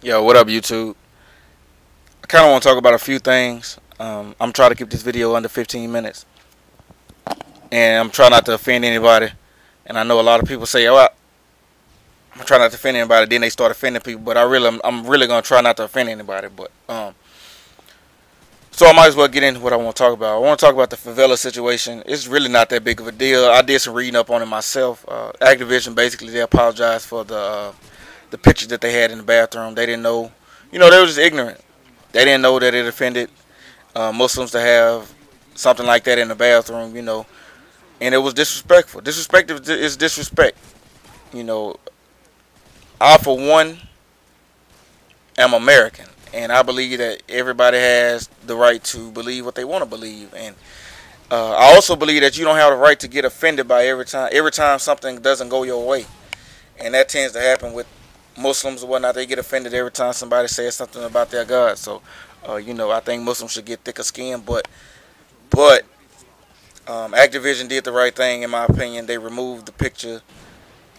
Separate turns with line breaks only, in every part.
Yo, what up, YouTube? I kind of want to talk about a few things. I'm trying to keep this video under 15 minutes, and I'm trying not to offend anybody. And I know a lot of people say, "Oh, I'm trying not to offend anybody." Then they start offending people, but I'm really gonna try not to offend anybody. But so I might as well get into what I want to talk about. I want to talk about the Favela situation. It's really not that big of a deal. I did some reading up on it myself. Activision basically they apologized for the pictures that they had in the bathroom. They didn't know, they were just ignorant. They didn't know that it offended Muslims to have something like that in the bathroom, and it was disrespectful. Disrespect is disrespect. You know, I for one am American, and I believe that everybody has the right to believe what they want to believe, and I also believe that you don't have the right to get offended by every time something doesn't go your way, and that tends to happen with Muslims or whatnot. They get offended every time somebody says something about their God. So, I think Muslims should get thicker skin, but Activision did the right thing in my opinion. They removed the picture.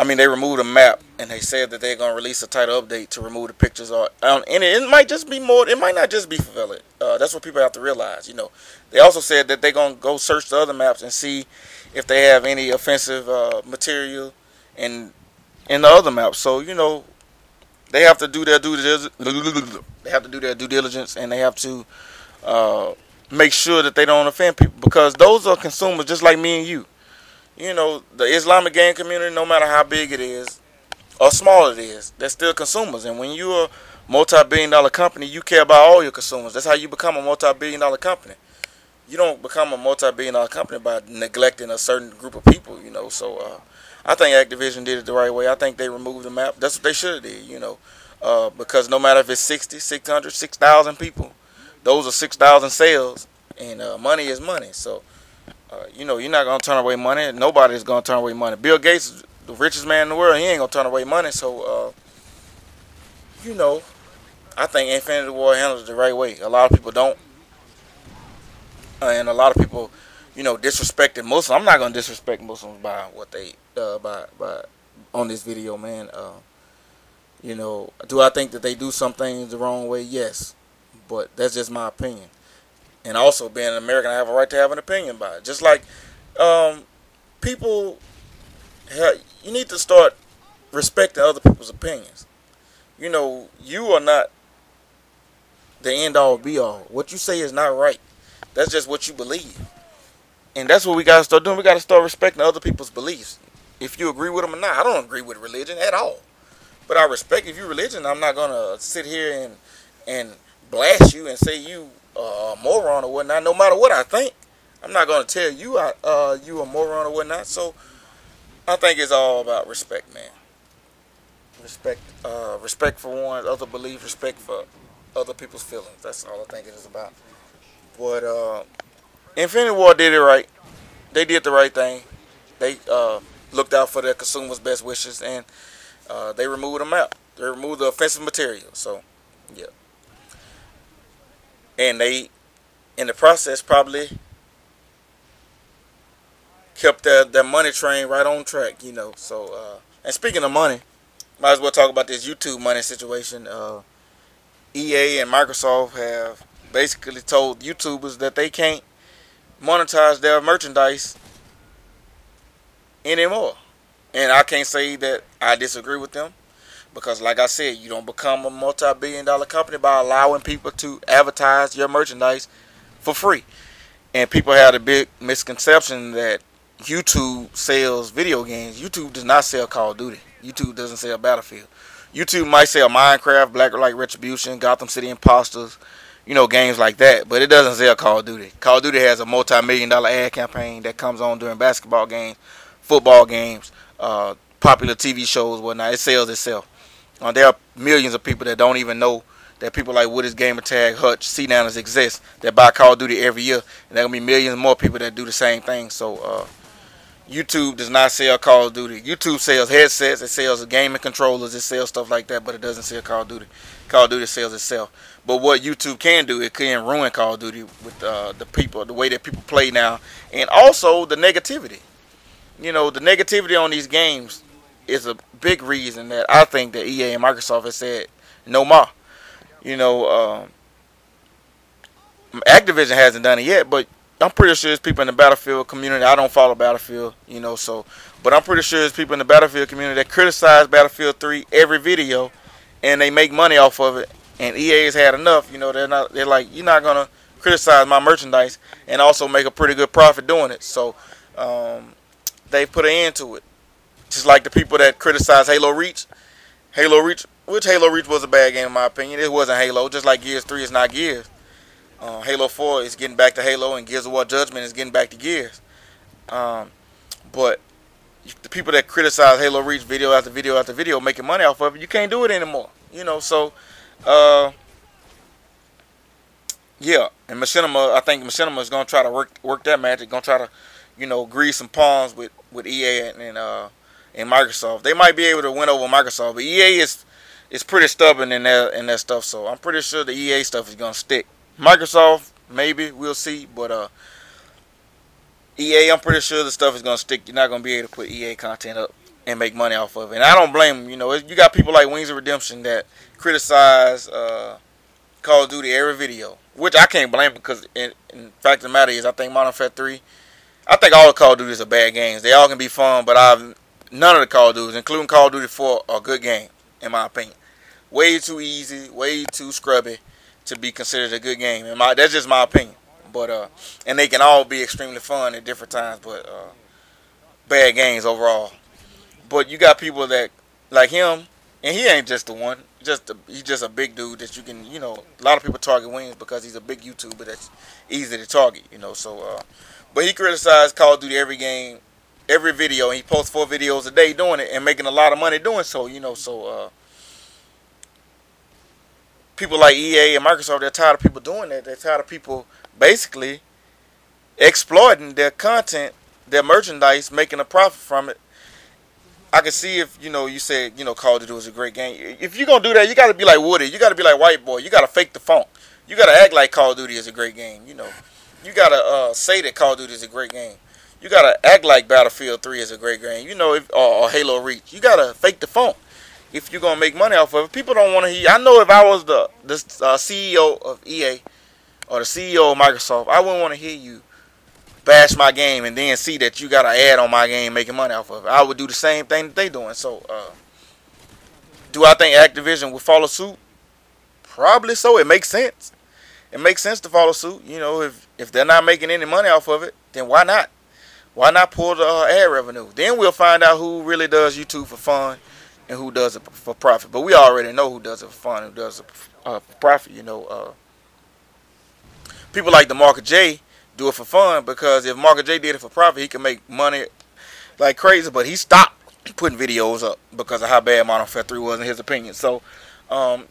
I mean, they removed the map, and they said that they're gonna release a title update to remove the pictures. And it might just be more. It might not just be Favela. That's what people have to realize. They also said that they're gonna go search the other maps and see if they have any offensive material in the other maps. So they have to do their due diligence. They have to do their due diligence, and they have to make sure that they don't offend people because those are consumers just like me and you. The Islamic game community, no matter how big it is or small it is, they're still consumers. And when you're a multi-billion-dollar company, you care about all your consumers. That's how you become a multi-billion-dollar company. You don't become a multi-billion-dollar company by neglecting a certain group of people. So I think Activision did it the right way. I think they removed the map. That's what they should have did. Because no matter if it's 60, 600, 6,000 people, those are 6,000 sales, and money is money. So. You're not gonna turn away money. Nobody's gonna turn away money. Bill Gates is the richest man in the world. He ain't gonna turn away money. So, I think Infinity War handles it the right way. A lot of people don't, and a lot of people, disrespected Muslims. I'm not gonna disrespect Muslims by what they by on this video, man. Do I think that they do some things the wrong way? Yes, but that's just my opinion. And also, being an American, I have a right to have an opinion about it. Just like people, you need to start respecting other people's opinions. You are not the end all be all. What you say is not right. That's just what you believe. And that's what we got to start doing. We got to start respecting other people's beliefs. If you agree with them or not. I don't agree with religion at all. But I respect if you're religion. I'm not going to sit here and blast you and say you a moron or whatnot. No matter what I think, I'm not going to tell you you a moron or whatnot. So I think it's all about respect, man. Respect for one's other beliefs, respect for other people's feelings. That's all I think it is about. But Infinity War did it right. They did the right thing. They looked out for their consumers' best wishes, and they removed the map. They removed the offensive material. So, yeah. And they, in the process, probably kept their money train right on track, So, and speaking of money, might as well talk about this YouTube money situation. EA and Microsoft have basically told YouTubers that they can't monetize their merchandise anymore. And I can't say that I disagree with them. Because like I said, you don't become a multi-billion-dollar company by allowing people to advertise your merchandise for free. And people have a big misconception that YouTube sells video games. YouTube does not sell Call of Duty. YouTube doesn't sell Battlefield. YouTube might sell Minecraft, Blacklight Retribution, Gotham City Imposters, games like that. But it doesn't sell Call of Duty. Call of Duty has a multi-million-dollar ad campaign that comes on during basketball games, football games, popular TV shows, whatnot. It sells itself. There are millions of people that don't even know that people like Wood's Gamer Tag, Hutch, C-Downers exist that buy Call of Duty every year. And there are going to be millions more people that do the same thing. So, YouTube does not sell Call of Duty. YouTube sells headsets, it sells gaming controllers, it sells stuff like that, but it doesn't sell Call of Duty. Call of Duty sells itself. But what YouTube can do, it can ruin Call of Duty with the way that people play now. And also the negativity. The negativity on these games is a big reason that I think that EA and Microsoft has said no more. You know, Activision hasn't done it yet, but I'm pretty sure there's people in the Battlefield community. I don't follow Battlefield, you know, so, but I'm pretty sure there's people in the Battlefield community that criticize Battlefield 3 every video, and they make money off of it. And EA has had enough, you know. They're like, you're not gonna criticize my merchandise and also make a pretty good profit doing it. So they put an end to it. Just like the people that criticize Halo Reach, which Halo Reach was a bad game in my opinion. It wasn't Halo, just like Gears 3 is not Gears. Halo 4 is getting back to Halo, and Gears of War Judgment is getting back to Gears. But the people that criticize Halo Reach video after video after video making money off of it, you can't do it anymore. You know, so yeah. And Machinima, I think Machinima is gonna try to work that magic, gonna try to, you know, grease some palms with EA and Microsoft. They might be able to win over Microsoft, but EA is pretty stubborn in their stuff. So I'm pretty sure the EA stuff is gonna stick. Microsoft, maybe, we'll see, but EA, I'm pretty sure the stuff is gonna stick. You're not gonna be able to put EA content up and make money off of it. And I don't blame them. You know, you got people like Wings of Redemption that criticize Call of Duty every video, which I can't blame them, because in fact of the matter is, I think Modern Warfare 3, I think all the Call of Duties are bad games. They all can be fun, but none of the Call of Duties, including Call of Duty 4, are good games, in my opinion. Way too easy, way too scrubby to be considered a good game. And that's just my opinion. But and they can all be extremely fun at different times, but bad games overall. But you got people that like him, and he ain't just the one. He's just a big dude that you can, you know, a lot of people target Wings because he's a big YouTuber that's easy to target, you know. So but he criticized Call of Duty every game, every video, and he posts 4 videos a day doing it and making a lot of money doing so, you know. So people like EA and Microsoft, they're tired of people doing that. They're tired of people basically exploiting their content, their merchandise, making a profit from it. I can see if, you know, you said, you know, Call of Duty was a great game. If you're going to do that, you got to be like Woody. You got to be like White Boy. You got to fake the funk. You got to act like Call of Duty is a great game, you know. You got to say that Call of Duty is a great game. You got to act like Battlefield 3 is a great game, you know, or Halo Reach. You got to fake the funk if you're going to make money off of it. People don't want to hear. I know if I was the CEO of EA or the CEO of Microsoft, I wouldn't want to hear you bash my game and then see that you got an ad on my game making money off of it. I would do the same thing that they doing. So, do I think Activision will follow suit? Probably so. It makes sense. It makes sense to follow suit. You know, if they're not making any money off of it, then why not? Why not pull the ad revenue? Then we'll find out who really does YouTube for fun and who does it for profit. But we already know who does it for fun and who does it for profit. You know, people like the Marker J do it for fun, because if Marker J did it for profit, he can make money like crazy. But he stopped putting videos up because of how bad Modern Warfare 3 was in his opinion. So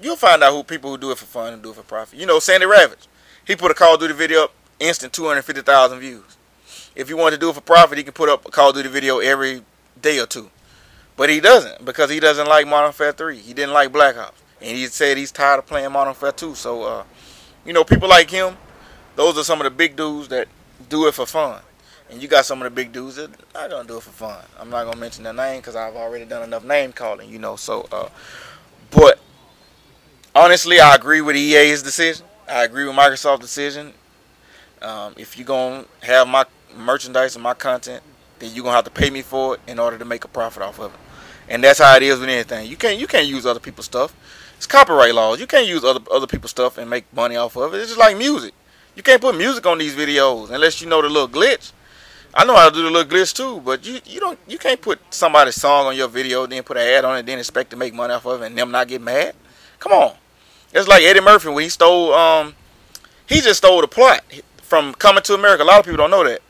you'll find out who people who do it for fun and do it for profit. You know, Sandy Ravage, he put a Call of Duty video up, instant 250,000 views. If he wanted to do it for profit, he can put up a Call of Duty video every day or two. But he doesn't, because he doesn't like Modern Warfare 3. He didn't like Black Ops. And he said he's tired of playing Modern Warfare 2. So, you know, people like him, those are some of the big dudes that do it for fun. And you got some of the big dudes that are not going to do it for fun. I'm not going to mention their name because I've already done enough name calling, you know. So, but honestly, I agree with EA's decision. I agree with Microsoft's decision. If you're going to have my merchandise and my content, then you're going to have to pay me for it in order to make a profit off of it. And that's how it is with anything. You can't use other people's stuff. It's copyright laws. You can't use other people's stuff and make money off of it. It's just like music. You can't put music on these videos unless you know the little glitch. I know how to do the little glitch too, but you can't put somebody's song on your video, then put an ad on it, then expect to make money off of it and them not get mad. Come on. It's like Eddie Murphy when he stole he just stole the plot from Coming to America. A lot of people don't know that.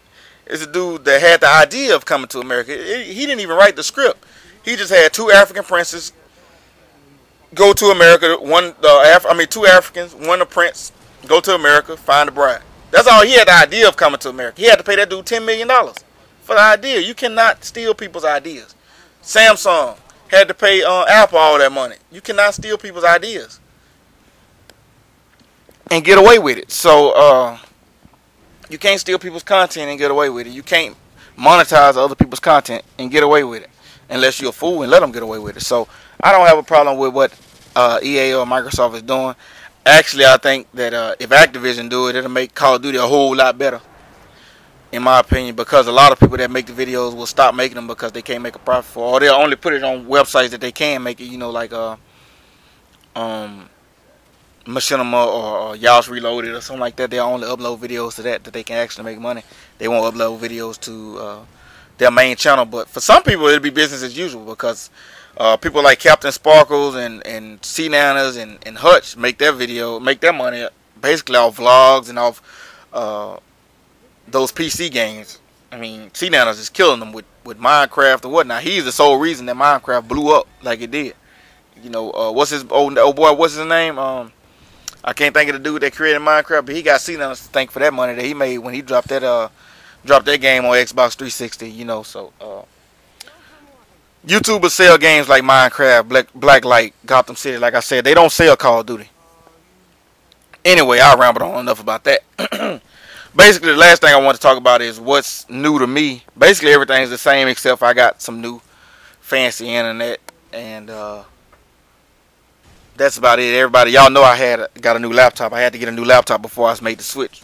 It's a dude that had the idea of Coming to America. He didn't even write the script. He just had 2 African princes go to America. Two Africans, one a prince, go to America, find a bride. That's all. He had the idea of Coming to America. He had to pay that dude $10 million for the idea. You cannot steal people's ideas. Samsung had to pay Apple all that money. You cannot steal people's ideas and get away with it. So you can't steal people's content and get away with it. You can't monetize other people's content and get away with it unless you're a fool and let them get away with it. So I don't have a problem with what EA or Microsoft is doing. Actually, I think that if Activision do it, it'll make Call of Duty a whole lot better, in my opinion, because a lot of people that make the videos will stop making them because they can't make a profit for it, or they'll only put it on websites that they can make it, you know, like um Machinima or Y'all's Reloaded or something like that. They'll only upload videos to that they can actually make money. They won't upload videos to their main channel. But for some people, it'll be business as usual because people like Captain Sparkles and Sea Nanas and Hutch make their money basically off vlogs and off those PC games. I mean, Sea Nanas is killing them with Minecraft or whatnot. He's the sole reason that Minecraft blew up like it did. You know, what's his old boy? What's his name? I can't think of the dude that created Minecraft, but he got Sea Nanas to thank for that money that he made when he dropped that game on Xbox 360. You know, so YouTubers sell games like Minecraft, Blacklight, Gotham City. Like I said, they don't sell Call of Duty. Anyway, I rambled on enough about that. Basically, the last thing I want to talk about is what's new to me. Basically, everything's the same except I got some new fancy internet, and that's about it. Everybody, y'all know I got a new laptop. I had to get a new laptop before I made the switch.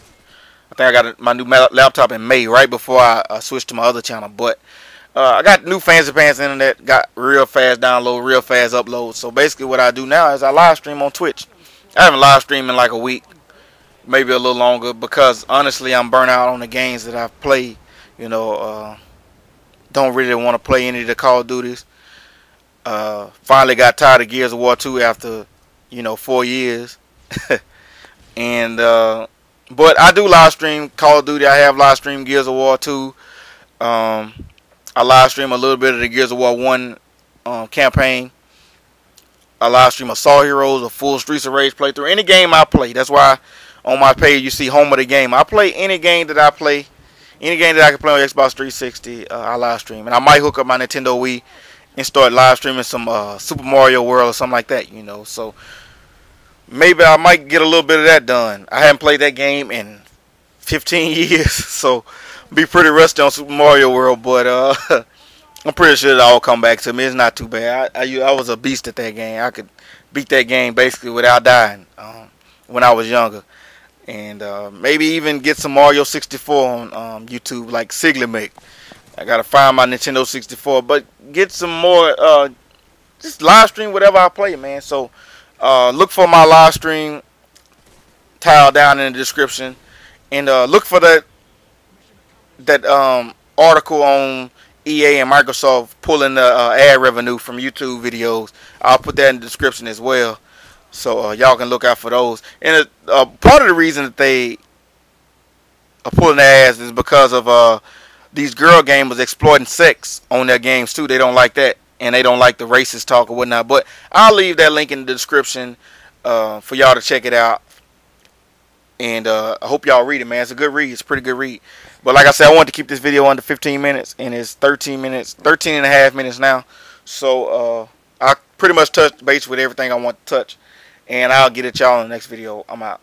I think I got my new laptop in May, right before I switched to my other channel. But I got new fancy pants internet, got real fast download, real fast upload. So basically what I do now is I live stream on Twitch. I haven't live streamed in like a week, maybe a little longer, because honestly I'm burnt out on the games that I've played. You know, don't really want to play any of the Call of Duties. Finally got tired of Gears of War 2 after, 4 years. And but I do live stream Call of Duty. I have live streamed Gears of War 2. I live stream a little bit of the Gears of War 1 campaign. I live stream Assault Heroes, a full Streets of Rage playthrough. Any game I play. That's why on my page you see Home of the Game. I play any game that I play. Any game that I can play on Xbox 360, I live stream. And I might hook up my Nintendo Wii and start live streaming some Super Mario World or something like that, So maybe I might get a little bit of that done. I haven't played that game in 15 years, so be pretty rusty on Super Mario World, but I'm pretty sure it'll all come back to me. It's not too bad. I was a beast at that game. I could beat that game basically without dying when I was younger. And maybe even get some Mario 64 on YouTube like Sigler make. I gotta find my Nintendo 64, but get some more. Just live stream whatever I play, man. So look for my live stream tile down in the description, and look for that article on EA and Microsoft pulling the ad revenue from YouTube videos. I'll put that in the description as well, so y'all can look out for those. And part of the reason that they are pulling the ads is because of these girl gamers exploiting sex on their games too. They don't like that, and they don't like the racist talk or whatnot. But I'll leave that link in the description for y'all to check it out. And I hope y'all read it, man. It's a good read. It's a pretty good read. But like I said, I wanted to keep this video under 15 minutes, and it's 13 and a half minutes now. So I pretty much touched base with everything I want to touch, and I'll get at y'all in the next video. I'm out.